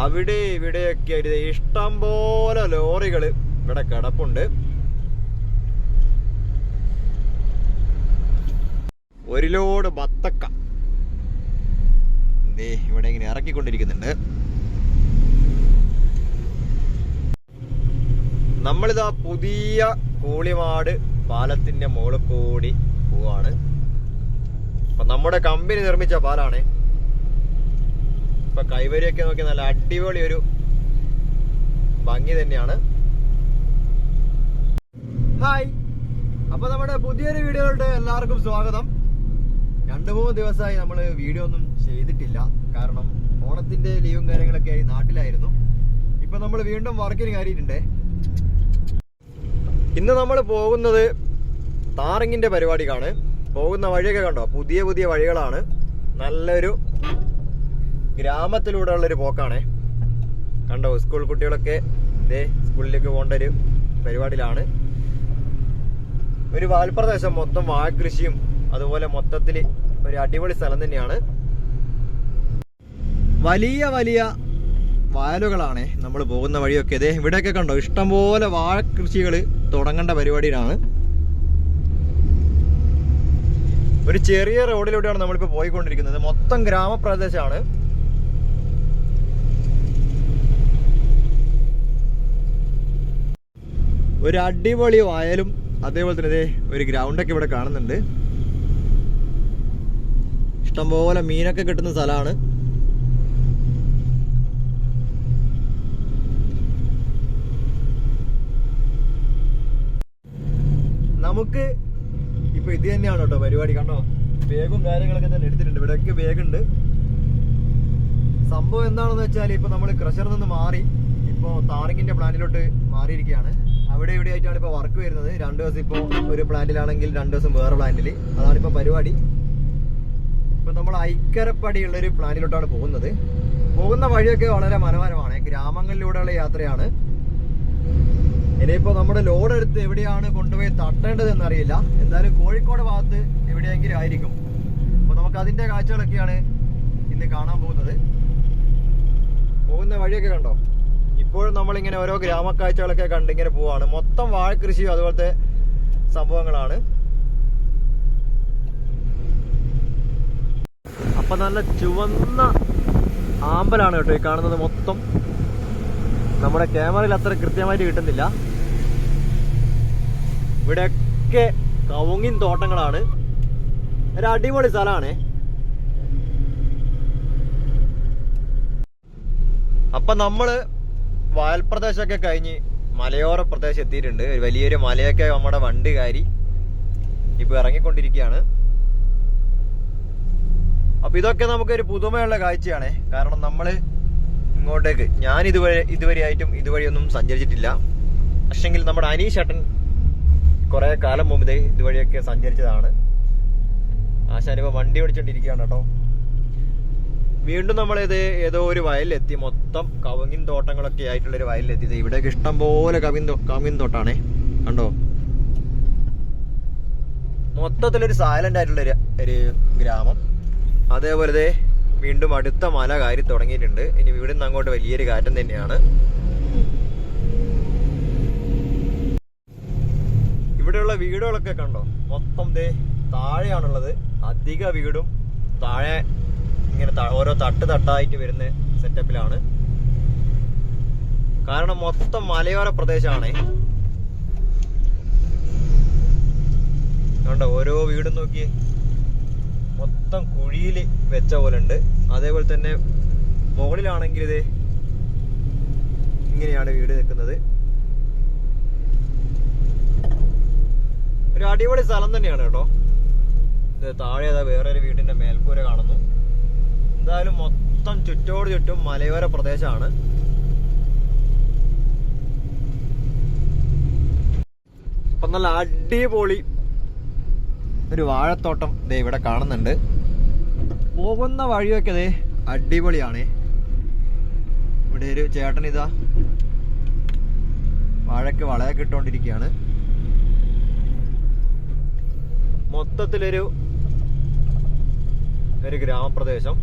അവിടെ ഇവിടെയൊക്കെ ആയിട്ട് ഇഷ്ടം പോലെ ലോറികൾ ഇവിടെ കിടപ്പുണ്ട്. ഒരു ലോഡ് ബത്തക്ക ഇവിടെ ഇങ്ങനെ ഇറക്കിക്കൊണ്ടിരിക്കുന്നുണ്ട്. നമ്മളിതാ പുതിയ കൂളിമാട് പാലത്തിന്റെ മുകളിൽ കൂടി പോവാണ്. അപ്പൊ നമ്മുടെ കമ്പനി നിർമ്മിച്ച പാലാണ്. ഇപ്പൊ കൈവരിയൊക്കെ നോക്കി നല്ല അടിപൊളി ഒരു ഭംഗി തന്നെയാണ്. ഹായ്, അപ്പൊ നമ്മുടെ പുതിയൊരു വീഡിയോയിലോട്ട് എല്ലാവർക്കും സ്വാഗതം. 2-3 ദിവസമായി നമ്മൾ വീഡിയോ ഒന്നും ചെയ്തിട്ടില്ല. കാരണം ഓണത്തിന്റെ ലീവും കാര്യങ്ങളൊക്കെ ആയി നാട്ടിലായിരുന്നു. ഇപ്പൊ നമ്മൾ വീണ്ടും വർക്കിന് കയറിയിട്ടുണ്ട്. ഇന്ന് നമ്മൾ പോകുന്നത് താറിങ്ങിന്റെ പരിപാടിക്കാണ്. പോകുന്ന വഴിയൊക്കെ കണ്ടോ, പുതിയ പുതിയ വഴികളാണ്. നല്ലൊരു ഗ്രാമത്തിലൂടെ ഉള്ളൊരു പോക്കാണ്. കണ്ടോ, സ്കൂൾ കുട്ടികളൊക്കെ സ്കൂളിലേക്ക് പോകേണ്ട ഒരു പരിപാടിയിലാണ്. ഒരു വാൽപ്രദേശം മൊത്തം വാഴകൃഷിയും അതുപോലെ മൊത്തത്തിൽ ഒരു അടിപൊളി സ്ഥലം തന്നെയാണ്. വലിയ വലിയ വയലുകളാണ് നമ്മൾ പോകുന്ന വഴിയൊക്കെ. ഇവിടെയൊക്കെ കണ്ടോ, ഇഷ്ടംപോലെ വാഴകൃഷികൾ തുടങ്ങേണ്ട പരിപാടിയിലാണ്. ഒരു ചെറിയ റോഡിലൂടെയാണ് നമ്മളിപ്പോൾ പോയിക്കൊണ്ടിരിക്കുന്നത്. മൊത്തം ഗ്രാമപ്രദേശമാണ്. ഒരു അടിപൊളി വയലും അതേപോലെ തന്നെ ഒരു ഗ്രൗണ്ടൊക്കെ ഇവിടെ കാണുന്നുണ്ട്. ഇഷ്ടംപോലെ മീനൊക്കെ കിട്ടുന്ന സ്ഥലമാണ്. നമുക്ക് ഇപ്പൊ ഇത് തന്നെയാണ് കേട്ടോ പരിപാടി. കണ്ടോ, ബാഗും കാര്യങ്ങളൊക്കെ തന്നെ എടുത്തിട്ടുണ്ട്. ഇവിടെയൊക്കെ ബാഗുണ്ട്. സംഭവം എന്താണെന്ന് വെച്ചാൽ ഇപ്പൊ നമ്മൾ ക്രഷറിൽ നിന്ന് മാറി ഇപ്പോ താറിങ്ങിന്റെ പ്ലാന്റിലോട്ട് മാറിയിരിക്കുകയാണ്. അവിടെ ഇവിടെ ആയിട്ടാണ് ഇപ്പൊ വർക്ക് വരുന്നത്. 2 ദിവസം ഇപ്പോ ഒരു പ്ലാന്റിലാണെങ്കിൽ 2 ദിവസം വേറെ പ്ലാന്റിൽ. അതാണ് ഇപ്പൊ പരിപാടി. ഇപ്പൊ നമ്മൾ ഐക്കരപ്പടിയുള്ള ഒരു പ്ലാന്റിലോട്ടാണ് പോകുന്നത്. പോകുന്ന വഴിയൊക്കെ വളരെ മനോഹരമാണ്. ഗ്രാമങ്ങളിലൂടെയുള്ള യാത്രയാണ്. ഇനിയിപ്പോ നമ്മുടെ ലോഡ് എടുത്ത് എവിടെയാണ് കൊണ്ടുപോയി തട്ടേണ്ടത് എന്നറിയില്ല. എന്തായാലും കോഴിക്കോട് ഭാഗത്ത് എവിടെയെങ്കിലും ആയിരിക്കും. അപ്പൊ നമുക്ക് അതിന്റെ കാഴ്ചകളൊക്കെയാണ് ഇന്ന് കാണാൻ പോകുന്നത്. പോകുന്ന വഴിയൊക്കെ കണ്ടോ, ഇപ്പോഴും നമ്മളിങ്ങനെ ഓരോ ഗ്രാമക്കാഴ്ചകളൊക്കെ കണ്ടിങ്ങനെ പോവാണ്. മൊത്തം വാഴകൃഷിയും അതുപോലത്തെ സംഭവങ്ങളാണ്. അപ്പൊ നല്ല ചുവന്ന ആമ്പലാണ് കേട്ടോ ഈ കാണുന്നത് മൊത്തം. നമ്മുടെ ക്യാമറയിൽ അത്ര കൃത്യമായിട്ട് കിട്ടുന്നില്ല. ഇവിടെയൊക്കെ കവുങ്ങിൻ തോട്ടങ്ങളാണ്. ഒരു അടിപൊളി സ്ഥലമാണ്. അപ്പൊ നമ്മള് വയൽപ്രദേശമൊക്കെ കഴിഞ്ഞ് മലയോര പ്രദേശം എത്തിയിട്ടുണ്ട്. ഒരു വലിയൊരു മലയൊക്കെ നമ്മുടെ വണ്ടി കയറി ഇപ്പൊ ഇറങ്ങിക്കൊണ്ടിരിക്കുകയാണ്. അപ്പൊ ഇതൊക്കെ നമുക്കൊരു പുതുമയുള്ള കാഴ്ചയാണ്. കാരണം നമ്മള് ഇങ്ങോട്ടേക്ക് ഞാൻ ഇതുവരെയായിട്ടും ഇതുവഴിയൊന്നും സഞ്ചരിച്ചിട്ടില്ല. പക്ഷെങ്കിൽ നമ്മുടെ അനീഷ് ചേട്ടൻ കുറെ കാലം മുമ്പ് ഇതുവഴിയൊക്കെ സഞ്ചരിച്ചതാണ്. ആശാനിപ്പോ വണ്ടി ഓടിച്ചോണ്ടിരിക്കുകയാണ് കേട്ടോ. വീണ്ടും നമ്മളിത് ഏതോ ഒരു വയലിലെത്തി. മൊത്തം കവുങ്ങിൻ തോട്ടങ്ങളൊക്കെ ആയിട്ടുള്ളൊരു വയലിലെത്തി. ഇവിടെയൊക്കെ ഇഷ്ടം പോലെ കവുങ്ങിൻ തോട്ടാണേ. കണ്ടോ, മൊത്തത്തിലൊരു സൈലന്റ് ആയിട്ടുള്ളൊരു ഗ്രാമം. അതേപോലെ വീണ്ടും അടുത്ത മല കയറി തുടങ്ങിയിട്ടുണ്ട്. ഇനി ഇവിടുന്ന് അങ്ങോട്ട് വലിയൊരു കാറ്റം തന്നെയാണ്. ഇവിടെയുള്ള വീടുകളൊക്കെ കണ്ടോ, മൊത്തം താഴെയാണുള്ളത്. അധിക വീടും താഴെ ഇങ്ങനെ ഓരോ തട്ടായിട്ട് വരുന്ന സെറ്റപ്പിലാണ്. കാരണം മൊത്തം മലയോര പ്രദേശമാണ്. കണ്ടോ, ഓരോ വീടും നോക്കി മൊത്തം കുഴിയിൽ വെച്ച പോലെ ഉണ്ട്. അതേപോലെ തന്നെ മുകളിലാണെങ്കിൽ ഇങ്ങനെയാണ് വീട് നിൽക്കുന്നത്. ഒരു അടിപൊളി സ്ഥലം തന്നെയാണ് കേട്ടോ. താഴെ വേറൊരു വീടിന്റെ മേൽക്കൂര കാണുന്നു. എന്തായാലും മൊത്തം ചുറ്റോട് ചുറ്റും മലയോര പ്രദേശമാണ്. അപ്പൊ നല്ല അടിപൊളി ഒരു വാഴത്തോട്ടം ഇവിടെ കാണുന്നുണ്ട്. പോകുന്ന വഴിയൊക്കെ അടിപൊളിയാണ്. ഇവിടെ ഒരു ചേട്ടൻ ഇതാ വാഴയ്ക്ക് വളയൊക്കെ ഇട്ടുകൊണ്ടിരിക്കുകയാണ്. മൊത്തത്തിലൊരു ഗ്രാമപ്രദേശം.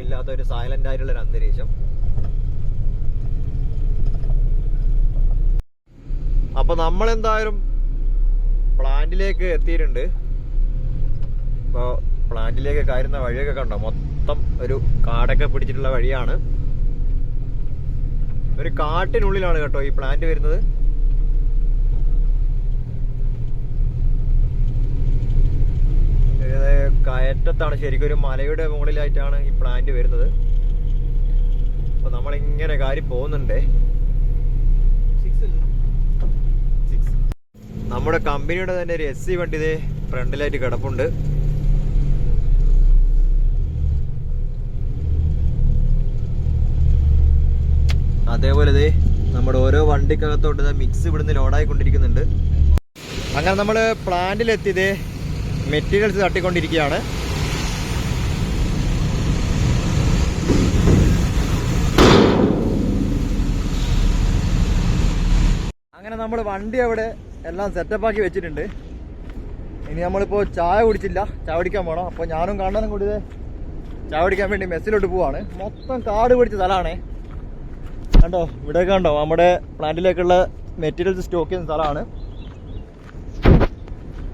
ഇല്ലാത്ത ഒരു സൈലന്റ് ആയിട്ടുള്ള ഒരു അന്തരീക്ഷം. അപ്പൊ നമ്മളെന്തായാലും പ്ലാന്റിലേക്ക് എത്തിയിട്ടുണ്ട്. ഇപ്പൊ പ്ലാന്റിലേക്ക് കയറുന്ന വഴിയൊക്കെ കണ്ടോ, മൊത്തം ഒരു കാടൊക്കെ പിടിച്ചിട്ടുള്ള വഴിയാണ്. ഒരു കാട്ടിനുള്ളിലാണ് കേട്ടോ ഈ പ്ലാന്റ് വരുന്നത്. കയറ്റത്താണ്, ശരിക്കും ഒരു മലയുടെ മുകളിലായിട്ടാണ് ഈ പ്ലാന്റ് വരുന്നത്. അപ്പൊ നമ്മളിങ്ങനെ കാര്യം പോകുന്നുണ്ടേ. നമ്മുടെ കമ്പനിയുടെ തന്നെ ഒരു SC വണ്ടി ഇതേ ഫ്രണ്ടിലായിട്ട് കിടപ്പുണ്ട്. അതേപോലെ ഇതേ നമ്മുടെ ഓരോ വണ്ടിക്കകത്തോട്ട് മിക്സ് ഇവിടുന്ന് ലോഡായിക്കൊണ്ടിരിക്കുന്നുണ്ട്. അങ്ങനെ നമ്മൾ പ്ലാന്റിലെത്തിയതേ മെറ്റീരിയൽസ് തട്ടിക്കൊണ്ടിരിക്കുകയാണ്. അങ്ങനെ നമ്മൾ വണ്ടി അവിടെ എല്ലാം സെറ്റപ്പാക്കി വെച്ചിട്ടുണ്ട്. ഇനി നമ്മളിപ്പോൾ ചായ കുടിച്ചില്ല, ചായ കുടിക്കാൻ പോകണം. അപ്പോൾ ഞാനും കണ്ണനും കൂടി ചായ കുടിക്കാൻ വേണ്ടി മെസ്സിലോട്ട് പോവാണ്. മൊത്തം കാട് പിടിച്ച സ്ഥലമാണേ. കണ്ടോ, ഇവിടെ കണ്ടോ നമ്മുടെ പ്ലാന്റിലേക്കുള്ള മെറ്റീരിയൽസ് സ്റ്റോക്ക് ചെയ്യുന്ന സ്ഥലമാണ്.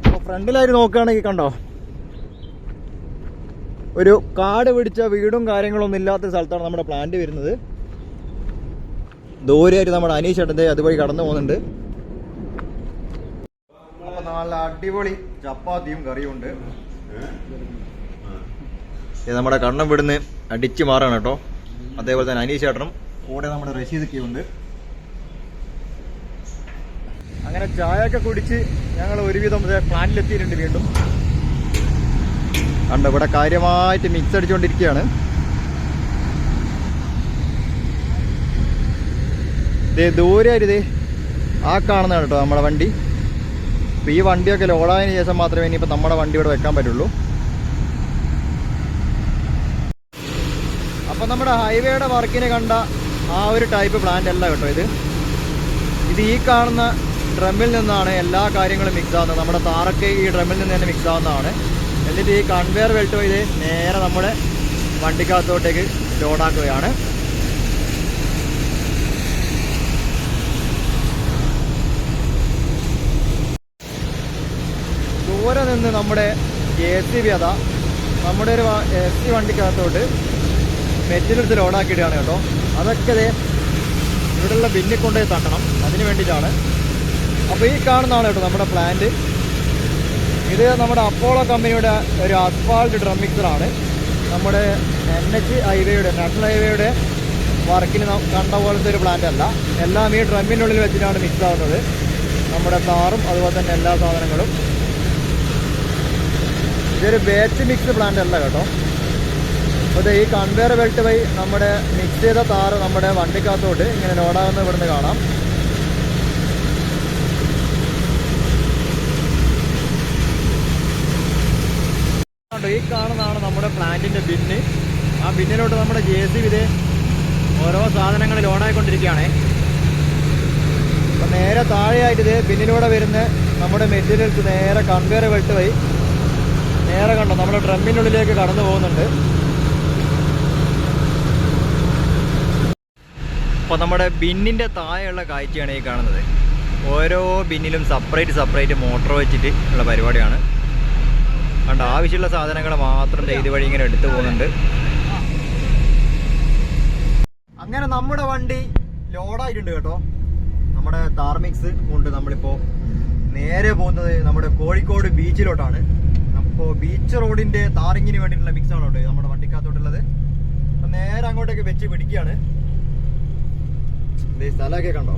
അപ്പോൾ ഫ്രണ്ടിലായിട്ട് നോക്കുകയാണെങ്കിൽ കണ്ടോ, ഒരു കാട് പിടിച്ച വീടും കാര്യങ്ങളൊന്നും ഇല്ലാത്ത സ്ഥലത്താണ് നമ്മുടെ പ്ലാന്റ് വരുന്നത്. ദൂരെയായിട്ട് നമ്മുടെ അനീഷ് ചേട്ടൻ്റെ അതുവഴി കടന്നു പോകുന്നുണ്ട്. അപ്പോൾ നല്ല അടിപൊളി ചപ്പാത്തിയും കറിയും ഉണ്ട്. നമ്മുടെ കണ്ണം വിടുന്ന് അടിച്ചു മാറാണ് കേട്ടോ. അതേപോലെ തന്നെ അനീഷ് ചേട്ടനും കൂടെ നമ്മുടെ റഷീദൊക്കെ ഉണ്ട്. അങ്ങനെ ചായയൊക്കെ കുടിച്ച് ഞങ്ങൾ ഒരുവിധം പ്ലാന്റിലെത്തിയിട്ടുണ്ട്. വീണ്ടും കണ്ടോ, ഇവിടെ കാര്യമായിട്ട് മിക്സ് അടിച്ചുകൊണ്ടിരിക്കുകയാണ്. ഇതേ ദൂരെയായിട്ട് ആ കാണുന്നതാണ് കേട്ടോ നമ്മുടെ വണ്ടി. അപ്പോൾ ഈ വണ്ടിയൊക്കെ ലോഡായതിനു ശേഷം മാത്രമേ ഇനിയിപ്പോൾ നമ്മുടെ വണ്ടി ഇവിടെ വെക്കാൻ പറ്റുള്ളൂ. അപ്പം നമ്മുടെ ഹൈവേയുടെ വർക്കിന് കണ്ട ആ ഒരു ടൈപ്പ് പ്ലാന്റ് അല്ല കേട്ടോ ഇത് ഈ കാണുന്ന ഡ്രമ്മിൽ നിന്നാണ് എല്ലാ കാര്യങ്ങളും മിക്സ് ആവുന്നത്. നമ്മുടെ താറൊക്കെ ഈ ഡ്രമ്മിൽ നിന്ന് തന്നെ മിക്സ് ആവുന്നതാണ്. എന്നിട്ട് ഈ കൺവെയർ ബെൽറ്റ് വഴി നേരെ നമ്മുടെ വണ്ടിക്കകത്തോട്ടേക്ക് ലോഡാക്കുകയാണ്. ദൂരെ നിന്ന് നമ്മുടെ JCB അതാ നമ്മുടെ ഒരു SC വണ്ടിക്കകത്തോട്ട് മെറ്റീരിയൽസ് ലോഡാക്കിയിട്ടാണ് കേട്ടോ. അതൊക്കെ ഇവിടെയുള്ള ബിന്നിൽ കൊണ്ടുപോയി തട്ടണം, അതിന് വേണ്ടിയിട്ടാണ്. അപ്പോൾ ഈ കാണുന്നതാണ് കേട്ടോ നമ്മുടെ പ്ലാന്റ്. ഇത് നമ്മുടെ അപ്പോളോ കമ്പനിയുടെ ഒരു അസ്ഫാൾട്ട് ഡ്രം മിക്സറാണ്. നമ്മുടെ NH ഹൈവേയുടെ നാഷണൽ ഹൈവേയുടെ വർക്കിന് കണ്ട പോലത്തെ ഒരു പ്ലാന്റ് അല്ല. എല്ലാം ഈ ഡ്രമ്മിനുള്ളിൽ വെച്ചിട്ടാണ് മിക്സ് ആവുന്നത്. നമ്മുടെ താറും അതുപോലെ തന്നെ എല്ലാ സാധനങ്ങളും. ഇതൊരു ബാച്ച് മിക്സ് പ്ലാന്റ് അല്ല കേട്ടോ. അപ്പോൾ ഈ കൺവെയർ ബെൽറ്റ് വഴി നമ്മുടെ മിക്സ് ചെയ്ത താറ് നമ്മുടെ വണ്ടിക്കകത്തോട്ട് ഇങ്ങനെ ലോഡാകുന്ന ഇവിടുന്ന് കാണാം. ഈ കാണുന്നതാണ് നമ്മുടെ പ്ലാന്റിൻ്റെ ബിന്ന്. ആ ബിന്നിലോട്ട് നമ്മുടെ JCB ഓരോ സാധനങ്ങൾ ലോഡായിക്കൊണ്ടിരിക്കുകയാണേ. അപ്പം നേരെ താഴെയായിട്ട് ബിന്നിലൂടെ വരുന്ന നമ്മുടെ മെറ്റീരിയൽസ് നേരെ കൺവെയർ ബെൽറ്റ് വഴി നേരെ കണ്ടോ നമ്മുടെ ഡ്രമ്മിനുള്ളിലേക്ക് കടന്നു പോകുന്നുണ്ട്. അപ്പോൾ നമ്മുടെ ബിന്നിൻ്റെ താഴെയുള്ള കാഴ്ചയാണ് ഈ കാണുന്നത്. ഓരോ ബിന്നിലും സെപ്പറേറ്റ് മോട്ടോർ വെച്ചിട്ട് ഉള്ള പരിപാടിയാണ്. കണ്ട ആവശ്യമുള്ള സാധനങ്ങൾ മാത്രം ഇതുവഴി ഇങ്ങനെ എടുത്തു പോകുന്നുണ്ട്. അങ്ങനെ നമ്മുടെ വണ്ടി ലോഡായിട്ടുണ്ട് കേട്ടോ. നമ്മുടെ താർമിക്സ് കൊണ്ട് നമ്മളിപ്പോൾ നേരെ പോകുന്നത് നമ്മുടെ കോഴിക്കോട് ബീച്ചിലോട്ടാണ്. അപ്പോൾ ബീച്ച് റോഡിൻ്റെ താറിങ്ങിന് വേണ്ടിയിട്ടുള്ള മിക്സാണ് കേട്ടോ നമ്മുടെ വണ്ടിക്കകത്തോട്ടുള്ളത്. അപ്പം നേരെ അങ്ങോട്ടേക്ക് വെച്ച് പിടിക്കുകയാണ്. സ്ഥലമൊക്കെ കണ്ടോ,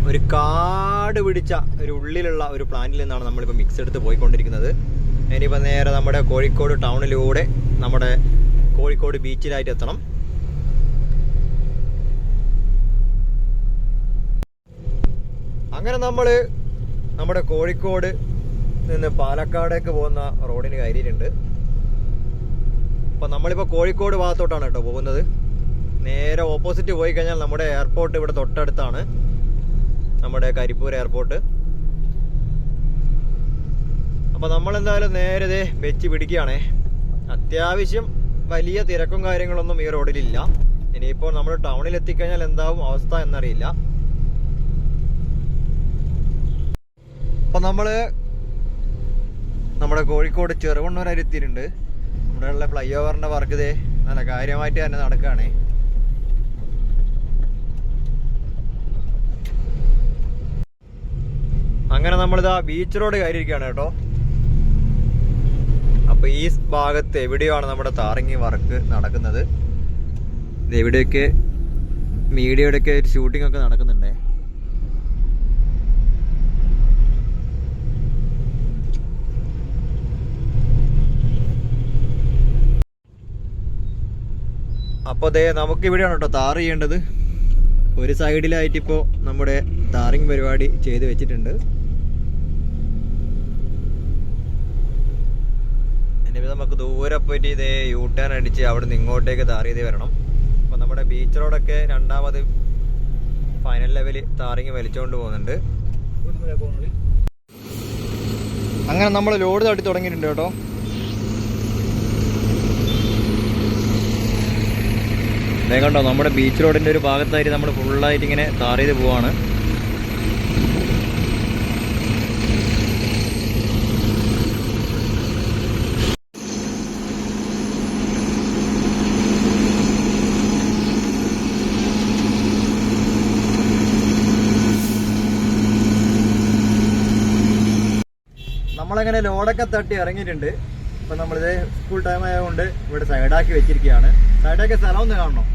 ഒരു കാട് പിടിച്ച ഒരു ഉള്ളിലുള്ള ഒരു പ്ലാന്റിൽ നിന്നാണ് നമ്മളിപ്പോൾ മിക്സ് എടുത്ത് പോയിക്കൊണ്ടിരിക്കുന്നത്. ഇനിയിപ്പോൾ നേരെ നമ്മുടെ കോഴിക്കോട് ടൗണിലൂടെ നമ്മുടെ കോഴിക്കോട് ബീച്ചിലായിട്ട് എത്തണം. അങ്ങനെ നമ്മൾ നമ്മുടെ കോഴിക്കോട് നിന്ന് പാലക്കാടേക്ക് പോകുന്ന റോഡിന് കയറിയിട്ടുണ്ട്. അപ്പം നമ്മളിപ്പോൾ കോഴിക്കോട് ഭാഗത്തോട്ടാണ് കേട്ടോ പോകുന്നത്. നേരെ ഓപ്പോസിറ്റ് പോയി കഴിഞ്ഞാൽ നമ്മുടെ എയർപോർട്ട് ഇവിടെ തൊട്ടടുത്താണ്, നമ്മുടെ കരിപ്പൂർ എയർപോർട്ട്. അപ്പോൾ നമ്മളെന്തായാലും നേരെ വെച്ച് പിടിക്കുകയാണേ. അത്യാവശ്യം വലിയ തിരക്കും കാര്യങ്ങളൊന്നും ഈ റോഡിലില്ല. ഇനിയിപ്പോൾ നമ്മൾ ടൗണിൽ എത്തിക്കഴിഞ്ഞാൽ എന്താവും അവസ്ഥ എന്നറിയില്ല. അപ്പം നമ്മുടെ കോഴിക്കോട് ചെറുവണ്ണൂർ വരെ എത്തിയിട്ടുണ്ട്. ഇവിടെയുള്ള ഫ്ലൈ ഓവറിൻ്റെ വർക്ക് ഇതേ നല്ല കാര്യമായിട്ട് തന്നെ നടക്കുകയാണ്. അങ്ങനെ നമ്മളിതാ ബീച്ച് റോഡ് കയറിയിരിക്കുകയാണ് കേട്ടോ. അപ്പൊ ഈ ഭാഗത്ത് എവിടെയാണ് നമ്മുടെ താരങ്ങി വർക്ക് നടക്കുന്നത്. എവിടെയൊക്കെ മീഡിയയുടെയൊക്കെ ഒരു ഷൂട്ടിംഗ് ഒക്കെ നടക്കുന്നുണ്ടേ. അപ്പോൾ ദേ നമുക്ക് ഇവിടെയാണ് കേട്ടോ താർ ചെയ്യേണ്ടത്. ഒരു സൈഡിലായിട്ട് ഇപ്പോൾ നമ്മുടെ താറിങ് പരിപാടി ചെയ്ത് വെച്ചിട്ടുണ്ട്. ഇനിയിപ്പോൾ നമുക്ക് ദൂരെ പോയിട്ട് ഇതേ യൂ ടേൺ അടിച്ച് അവിടെ നിന്ന് ഇങ്ങോട്ടേക്ക് താർ ചെയ്ത് വരണം. അപ്പോൾ നമ്മുടെ ബീച്ച് റോഡൊക്കെ രണ്ടാമത് ഫൈനൽ ലെവൽ താറിങ് വലിച്ചുകൊണ്ട് പോകുന്നുണ്ട്. അങ്ങനെ നമ്മൾ ലോഡ് തട്ടി തുടങ്ങിയിട്ടുണ്ട് കേട്ടോ. അതേ കണ്ടോ, നമ്മുടെ ബീച്ച് റോഡിൻ്റെ ഒരു ഭാഗത്തായിട്ട് നമ്മൾ ഫുള്ളായിട്ട് ഇങ്ങനെ താർ ചെയ്ത് പോവാണ്. നമ്മളങ്ങനെ ലോഡൊക്കെ തട്ടി ഇറങ്ങിയിട്ടുണ്ട്. ഇപ്പം നമ്മളിത് സ്കൂൾ ടൈം ആയതുകൊണ്ട് ഇവിടെ സൈഡാക്കി വെച്ചിരിക്കുകയാണ്. സൈഡാക്കിയ സ്ഥലം ഒന്ന് കാണണം.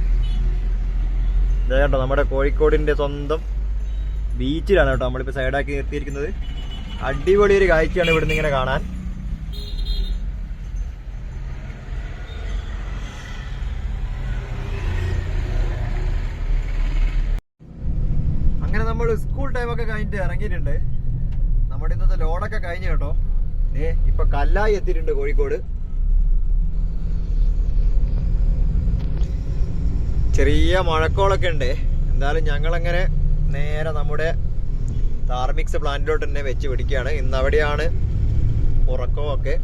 ഇതേ കേട്ടോ, നമ്മുടെ കോഴിക്കോടിൻ്റെ സ്വന്തം ബീച്ചിലാണ് കേട്ടോ നമ്മളിപ്പോൾ സൈഡാക്കി നിർത്തിയിരിക്കുന്നത്. അടിപൊളി ഒരു കാഴ്ചയാണ് ഇവിടുന്ന് ഇങ്ങനെ കാണാൻ. അങ്ങനെ നമ്മൾ സ്കൂൾ ടൈമൊക്കെ കഴിഞ്ഞിട്ട് ഇറങ്ങിയിട്ടുണ്ട്. നമ്മുടെ ഇന്നത്തെ ലോഡൊക്കെ കഴിഞ്ഞു കേട്ടോ. ഇപ്പൊ കല്ലായി എത്തിയിട്ടുണ്ട് കോഴിക്കോട്. ചെറിയ മഴക്കോളൊക്കെ ഉണ്ട്. എന്തായാലും ഞങ്ങളങ്ങനെ നേരെ നമ്മുടെ താർ മിക്സ് പ്ലാന്റിലോട്ട് തന്നെ വെച്ച് പിടിക്കുകയാണ്. ഇന്ന് അവിടെയാണ് ഉറക്കമൊക്കെ.